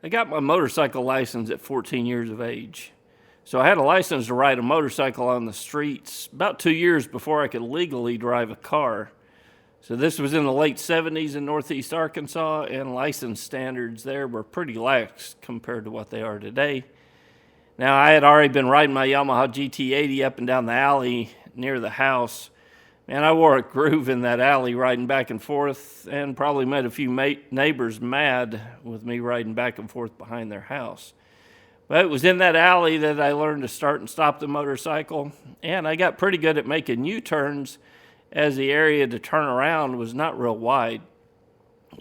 I got my motorcycle license at 14 years of age. So I had a license to ride a motorcycle on the streets about 2 years before I could legally drive a car. So this was in the late 70s in Northeast Arkansas, and license standards there were pretty lax compared to what they are today. Now, I had already been riding my Yamaha GT80 up and down the alley near the house. Man, I wore a groove in that alley riding back and forth, and probably made a few neighbors mad with me riding back and forth behind their house. But it was in that alley that I learned to start and stop the motorcycle, and I got pretty good at making U-turns as the area to turn around was not real wide.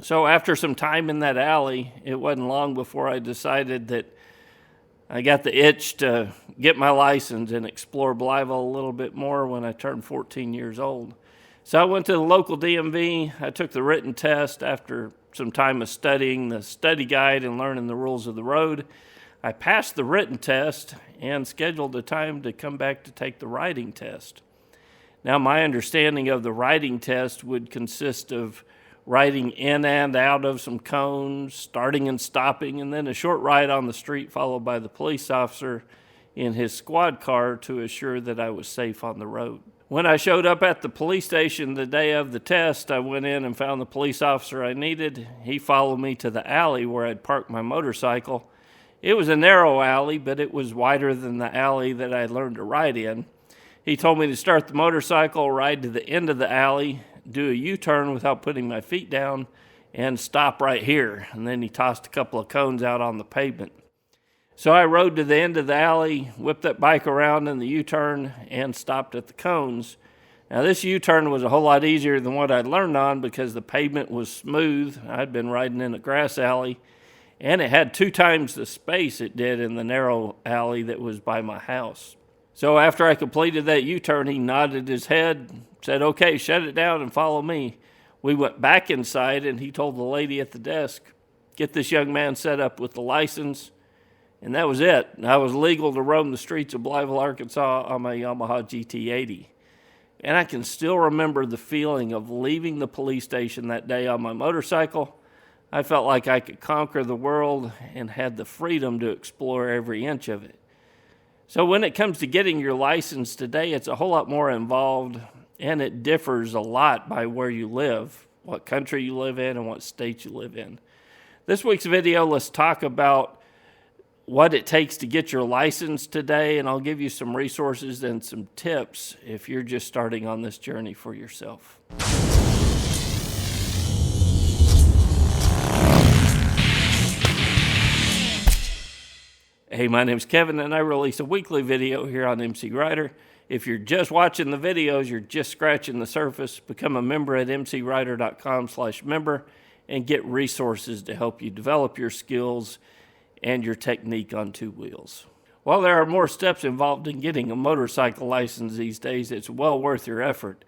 So after some time in that alley, it wasn't long before I decided that I got the itch to get my license and explore Blytheville a little bit more when I turned 14 years old. So I went to the local DMV. I took the written test after some time of studying the study guide and learning the rules of the road. I passed the written test and scheduled a time to come back to take the riding test. Now, my understanding of the riding test would consist of riding in and out of some cones, starting and stopping, and then a short ride on the street followed by the police officer in his squad car to assure that I was safe on the road. When I showed up at the police station the day of the test, I went in and found the police officer I needed. He followed me to the alley where I'd parked my motorcycle. It was a narrow alley, but it was wider than the alley that I learned to ride in. He told me to start the motorcycle, ride to the end of the alley, do a U-turn without putting my feet down, and stop right here. And then he tossed a couple of cones out on the pavement. So I rode to the end of the alley, whipped that bike around in the U-turn, and stopped at the cones. Now, this U-turn was a whole lot easier than what I'd learned on because the pavement was smooth. I'd been riding in a grass alley, and it had 2 times the space it did in the narrow alley that was by my house. So after I completed that U-turn, he nodded his head, said, "Okay, shut it down and follow me." We went back inside, and he told the lady at the desk, "Get this young man set up with the license." And that was it. I was legal to roam the streets of Blytheville, Arkansas on my Yamaha GT80. And I can still remember the feeling of leaving the police station that day on my motorcycle. I felt like I could conquer the world and had the freedom to explore every inch of it. So when it comes to getting your license today, it's a whole lot more involved, and it differs a lot by where you live, what country you live in, and what state you live in. This week's video, let's talk about what it takes to get your license today, and I'll give you some resources and some tips if you're just starting on this journey for yourself. Hey, my name's Kevin, and I release a weekly video here on MCrider. If you're just watching the videos, you're just scratching the surface. Become a member at mcrider.com/member and get resources to help you develop your skills and your technique on 2 wheels. While there are more steps involved in getting a motorcycle license these days, it's well worth your effort.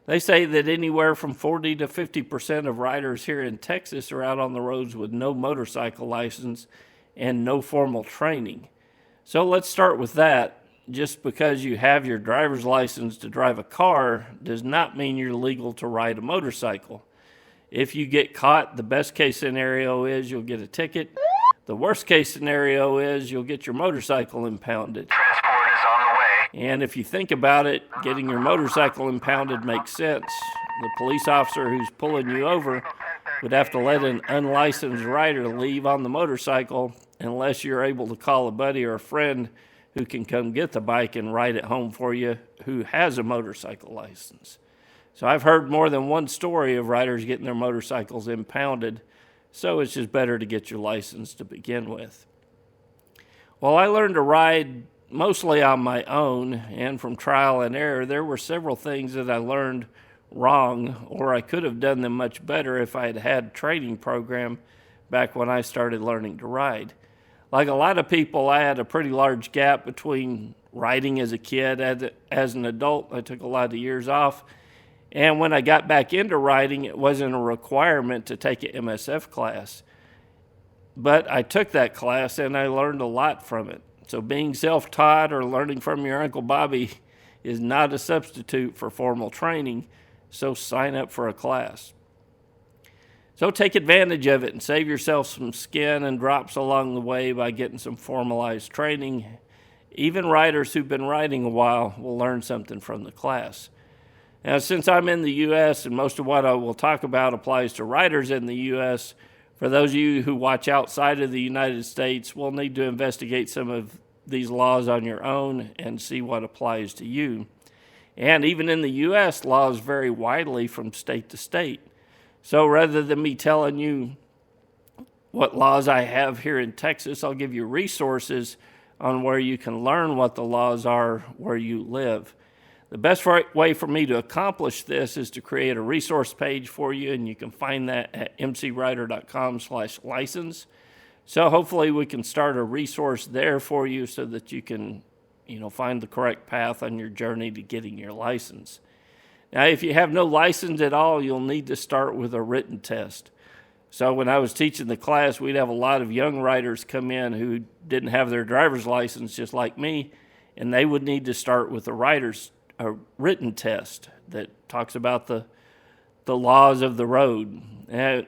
They say that anywhere from 40 to 50% of riders here in Texas are out on the roads with no motorcycle license and no formal training. So let's start with that. Just because you have your driver's license to drive a car does not mean you're legal to ride a motorcycle. If you get caught, the best case scenario is you'll get a ticket. The worst case scenario is you'll get your motorcycle impounded. Transport is on the way. And if you think about it, getting your motorcycle impounded makes sense. The police officer who's pulling you over would have to let an unlicensed rider leave on the motorcycle unless you're able to call a buddy or a friend who can come get the bike and ride it home for you who has a motorcycle license. So I've heard more than one story of riders getting their motorcycles impounded, so it's just better to get your license to begin with. Well, I learned to ride mostly on my own, and from trial and error, there were several things that I learned wrong, or I could have done them much better if I had had a training program back when I started learning to ride. Like a lot of people, I had a pretty large gap between riding as a kid. As an adult, I took a lot of years off. And when I got back into riding, it wasn't a requirement to take an MSF class. But I took that class and I learned a lot from it. So being self-taught or learning from your Uncle Bobby is not a substitute for formal training, so sign up for a class. So take advantage of it and save yourself some skin and drops along the way by getting some formalized training. Even riders who've been riding a while will learn something from the class. Now, since I'm in the U.S. and most of what I will talk about applies to riders in the U.S., for those of you who watch outside of the United States, we'll need to investigate some of these laws on your own and see what applies to you. And even in the U.S., laws vary widely from state to state. So rather than me telling you what laws I have here in Texas, I'll give you resources on where you can learn what the laws are where you live. The best way for me to accomplish this is to create a resource page for you, and you can find that at mcrider.com/license. So hopefully we can start a resource there for you so that you can, find the correct path on your journey to getting your license. Now, if you have no license at all, you'll need to start with a written test. So when I was teaching the class, we'd have a lot of young riders come in who didn't have their driver's license just like me, and they would need to start with a written test that talks about the laws of the road.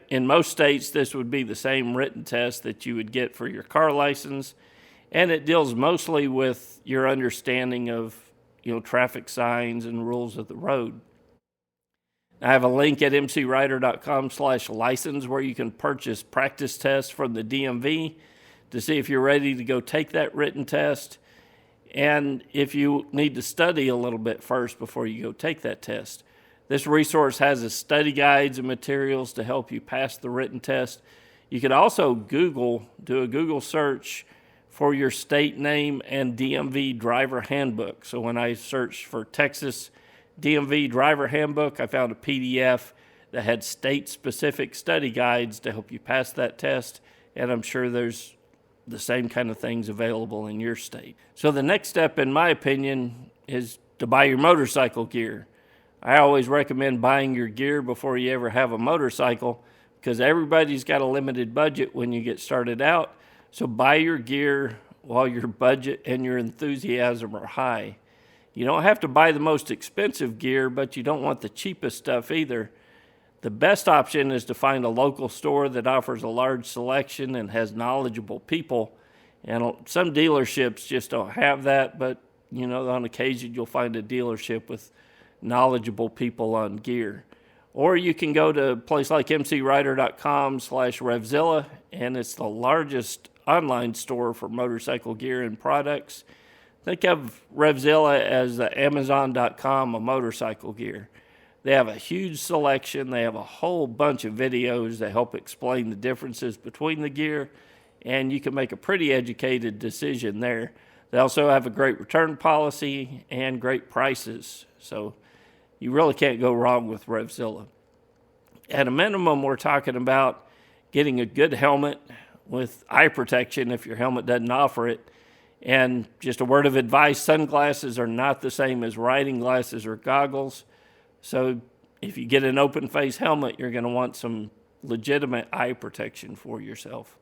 In most states, this would be the same written test that you would get for your car license, and it deals mostly with your understanding of traffic signs and rules of the road. I have a link at mcrider.com/license where you can purchase practice tests from the DMV to see if you're ready to go take that written test, and if you need to study a little bit first before you go take that test. This resource has a study guides and materials to help you pass the written test. You could also do a Google search for your state name and DMV driver handbook. So when I searched for Texas DMV driver handbook, I found a PDF that had state-specific study guides to help you pass that test, and I'm sure there's the same kind of things available in your state. So the next step, in my opinion, is to buy your motorcycle gear. I always recommend buying your gear before you ever have a motorcycle because everybody's got a limited budget when you get started out. So buy your gear while your budget and your enthusiasm are high. You don't have to buy the most expensive gear, but you don't want the cheapest stuff either. The best option is to find a local store that offers a large selection and has knowledgeable people. And some dealerships just don't have that, but on occasion you'll find a dealership with knowledgeable people on gear. Or you can go to a place like mcrider.com/Revzilla, and it's the largest online store for motorcycle gear and products. Think of Revzilla as the Amazon.com of motorcycle gear. They have a huge selection. They have a whole bunch of videos that help explain the differences between the gear, and you can make a pretty educated decision there. They also have a great return policy and great prices, so you really can't go wrong with Revzilla. At a minimum, we're talking about getting a good helmet with eye protection if your helmet doesn't offer it. And just a word of advice, sunglasses are not the same as riding glasses or goggles. So if you get an open face helmet, you're going to want some legitimate eye protection for yourself.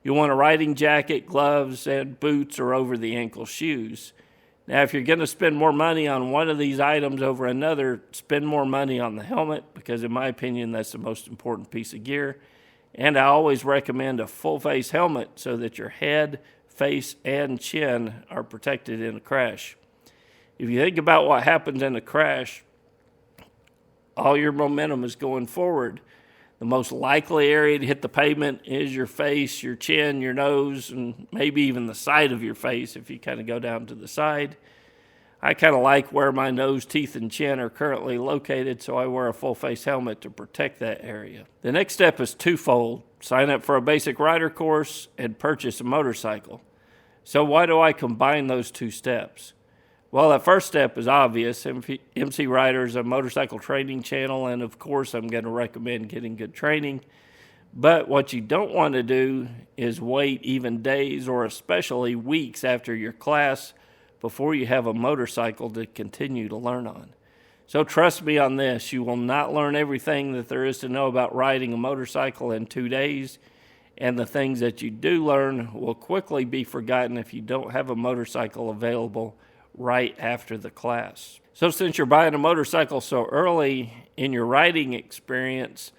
You'll want a riding jacket, gloves, and boots or over the ankle shoes. Now, if you're going to spend more money on one of these items over another, spend more money on the helmet because, in my opinion, that's the most important piece of gear. And I always recommend a full face helmet so that your head, face, and chin are protected in a crash. If you think about what happens in a crash, all your momentum is going forward. The most likely area to hit the pavement is your face, your chin, your nose, and maybe even the side of your face if you kind of go down to the side. I kind of like where my nose, teeth, and chin are currently located, so I wear a full face helmet to protect that area. The next step is twofold. Sign up for a basic rider course and purchase a motorcycle. So why do I combine those two steps? Well, that first step is obvious. MCrider is a motorcycle training channel, and of course I'm going to recommend getting good training. But what you don't want to do is wait even days or especially weeks after your class before you have a motorcycle to continue to learn on. So trust me on this, you will not learn everything that there is to know about riding a motorcycle in 2 days, and the things that you do learn will quickly be forgotten if you don't have a motorcycle available right after the class. So since you're buying a motorcycle so early in your riding experience,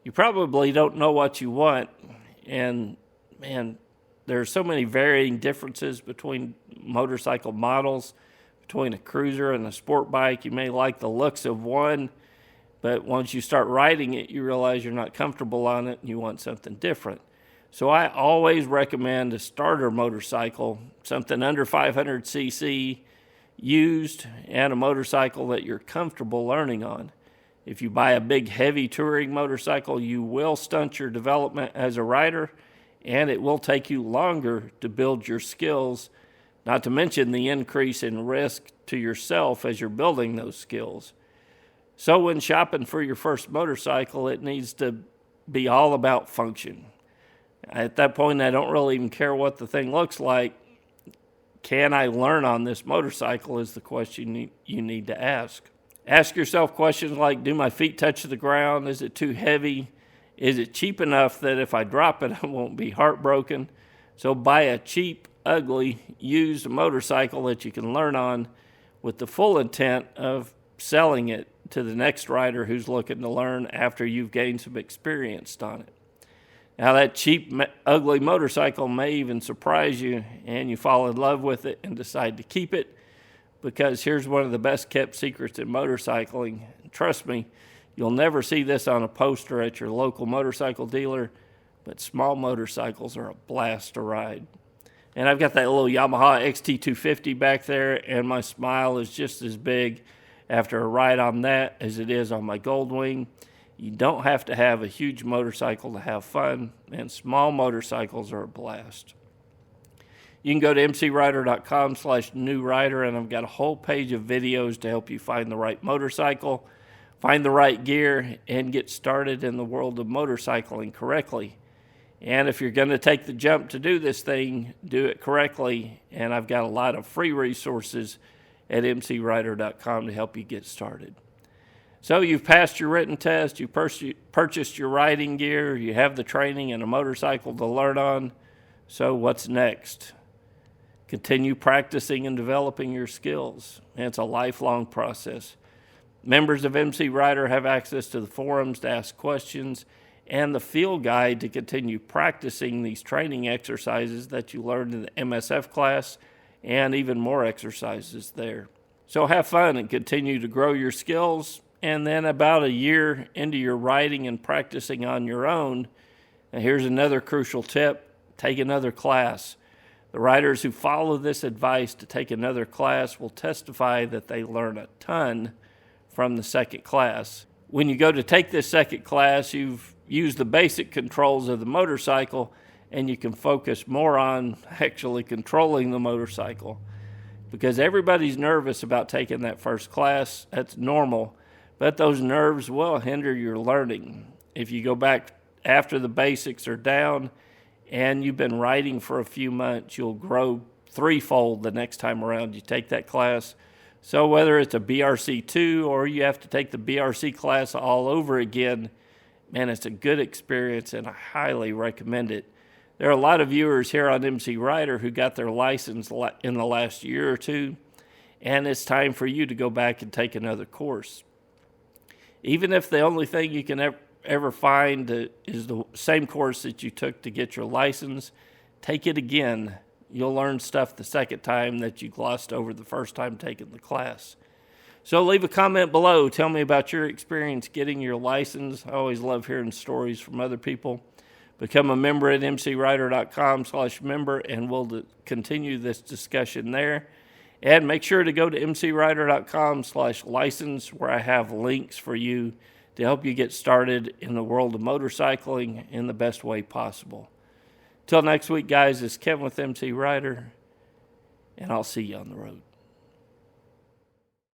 You probably don't know what you want, and man, there are so many varying differences between motorcycle models, between a cruiser and a sport bike. You may like the looks of one, but once you start riding it, you realize you're not comfortable on it and you want something different. So I always recommend a starter motorcycle, something under 500 cc, used, and a motorcycle that you're comfortable learning on. If you buy a big, heavy touring motorcycle, you will stunt your development as a rider, and it will take you longer to build your skills, not to mention the increase in risk to yourself as you're building those skills. So when shopping for your first motorcycle, it needs to be all about function. At that point, I don't really even care what the thing looks like. Can I learn on this motorcycle is the question you need to ask. Ask yourself questions like, do my feet touch the ground? Is it too heavy? Is it cheap enough that if I drop it, I won't be heartbroken? So buy a cheap, ugly, used motorcycle that you can learn on with the full intent of selling it to the next rider who's looking to learn after you've gained some experience on it. Now, that cheap, ugly motorcycle may even surprise you, and you fall in love with it and decide to keep it, because here's one of the best kept secrets in motorcycling. Trust me, you'll never see this on a poster at your local motorcycle dealer, but small motorcycles are a blast to ride. And I've got that little Yamaha XT250 back there, and my smile is just as big after a ride on that as it is on my Goldwing. You don't have to have a huge motorcycle to have fun, and small motorcycles are a blast. You can go to mcrider.com/newrider, and I've got a whole page of videos to help you find the right motorcycle, find the right gear, and get started in the world of motorcycling correctly. And if you're going to take the jump to do this thing, do it correctly. And I've got a lot of free resources at mcrider.com to help you get started. So you've passed your written test, you purchased your riding gear, you have the training and a motorcycle to learn on. So what's next? Continue practicing and developing your skills. And it's a lifelong process. Members of MC Rider have access to the forums to ask questions and the field guide to continue practicing these training exercises that you learned in the MSF class, and even more exercises there. So have fun and continue to grow your skills. And then about a year into your riding and practicing on your own, and here's another crucial tip: take another class. The riders who follow this advice to take another class will testify that they learn a ton from the second class. When you go to take this second class, you've used the basic controls of the motorcycle, and you can focus more on actually controlling the motorcycle. Because everybody's nervous about taking that first class. That's normal, but those nerves will hinder your learning. If you go back after the basics are down and you've been riding for a few months, you'll grow threefold the next time around you take that class. So whether it's a BRC2 or you have to take the BRC class all over again, man, it's a good experience and I highly recommend it. There are a lot of viewers here on MC Rider who got their license in the last year or two, and it's time for you to go back and take another course. Even if the only thing you can ever find is the same course that you took to get your license, take it again. You'll learn stuff the second time that you glossed over the first time taking the class. So leave a comment below. Tell me about your experience getting your license. I always love hearing stories from other people. Become a member at mcrider.com/member, and we'll continue this discussion there. And make sure to go to mcrider.com/license, where I have links for you to help you get started in the world of motorcycling in the best way possible. Till next week, guys, it's Kevin with MC Rider, and I'll see you on the road.